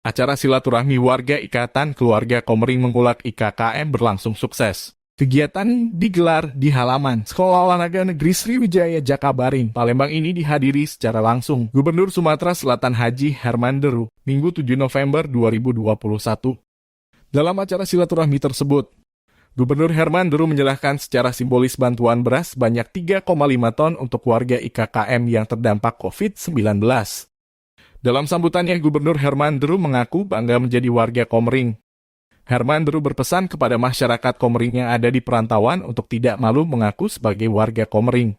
Acara silaturahmi warga Ikatan Keluarga Komering Mengkulak IKKM berlangsung sukses. Kegiatan digelar di halaman Sekolah Olahraga Negeri Sriwijaya Jakabaring, Palembang ini dihadiri secara langsung Gubernur Sumatera Selatan Haji Herman Deru, Minggu 7 November 2021. Dalam acara silaturahmi tersebut, Gubernur Herman Deru menyerahkan secara simbolis bantuan beras sebanyak 3,5 ton untuk warga IKKM yang terdampak COVID-19. Dalam sambutannya, Gubernur Herman Deru mengaku bangga menjadi warga Komering. Herman Deru berpesan kepada masyarakat Komering yang ada di perantauan untuk tidak malu mengaku sebagai warga Komering.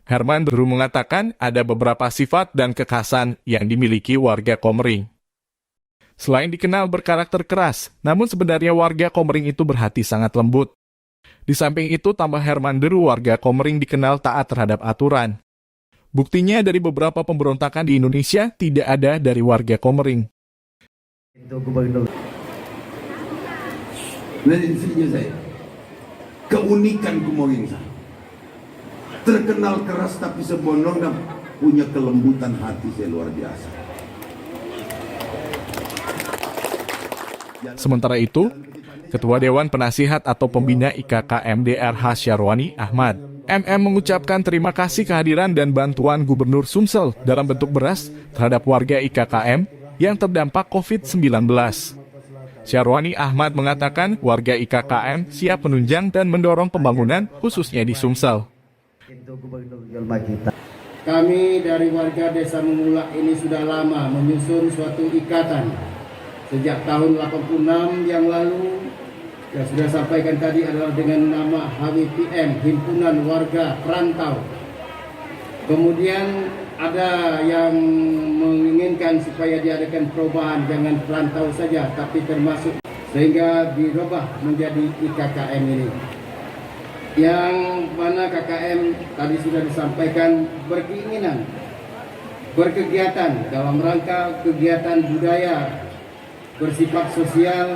Herman Deru mengatakan ada beberapa sifat dan kekhasan yang dimiliki warga Komering. Selain dikenal berkarakter keras, namun sebenarnya warga Komering itu berhati sangat lembut. Di samping itu, tambah Herman Deru, warga Komering dikenal taat terhadap aturan. Buktinya dari beberapa pemberontakan di Indonesia tidak ada dari warga Komering. Itu Gubernur. Nah, di sini saya keunikan Komering saya. Terkenal keras tapi sebenarnya punya kelembutan hati saya luar biasa. Sementara itu, Ketua Dewan Penasihat atau Pembina IKKM DRH Syarwani Ahmad mengucapkan terima kasih kehadiran dan bantuan Gubernur Sumsel dalam bentuk beras terhadap warga IKKM yang terdampak COVID-19. Syarwani Ahmad mengatakan warga IKKM siap menunjang dan mendorong pembangunan khususnya di Sumsel. Kami dari warga Desa Mengulak ini sudah lama menyusun suatu ikatan. Sejak tahun 86 yang lalu, yang sudah sampaikan tadi adalah dengan nama HWPM, Himpunan Warga Perantau. Kemudian ada yang menginginkan supaya diadakan perubahan, jangan perantau saja, tapi termasuk, sehingga dirubah menjadi IKKM ini. Yang mana KKM tadi sudah disampaikan berkeinginan, berkegiatan dalam rangka kegiatan budaya, bersifat sosial,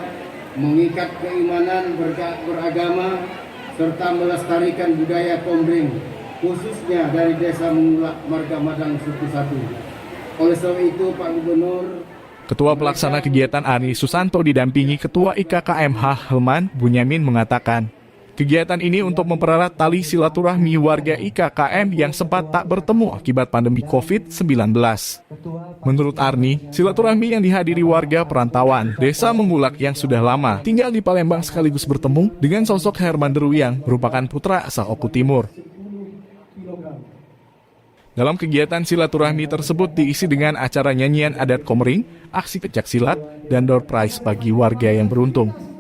mengikat keimanan beragama, serta melestarikan budaya Komering, khususnya dari Desa Mengulak Marga Madang Suku 1. Oleh sebab itu, Pak Gubernur, Ketua Pelaksana Kegiatan Ani Susanto didampingi Ketua IKKMH Helman Bunyamin mengatakan, kegiatan ini untuk mempererat tali silaturahmi warga IKKM yang sempat tak bertemu akibat pandemi COVID-19. Menurut Arni, silaturahmi yang dihadiri warga perantauan Desa Mengulak yang sudah lama tinggal di Palembang sekaligus bertemu dengan sosok Herman Deru yang merupakan putra asal Oku Timur. Dalam kegiatan silaturahmi tersebut diisi dengan acara nyanyian adat Komering, aksi pencak silat, dan door prize bagi warga yang beruntung.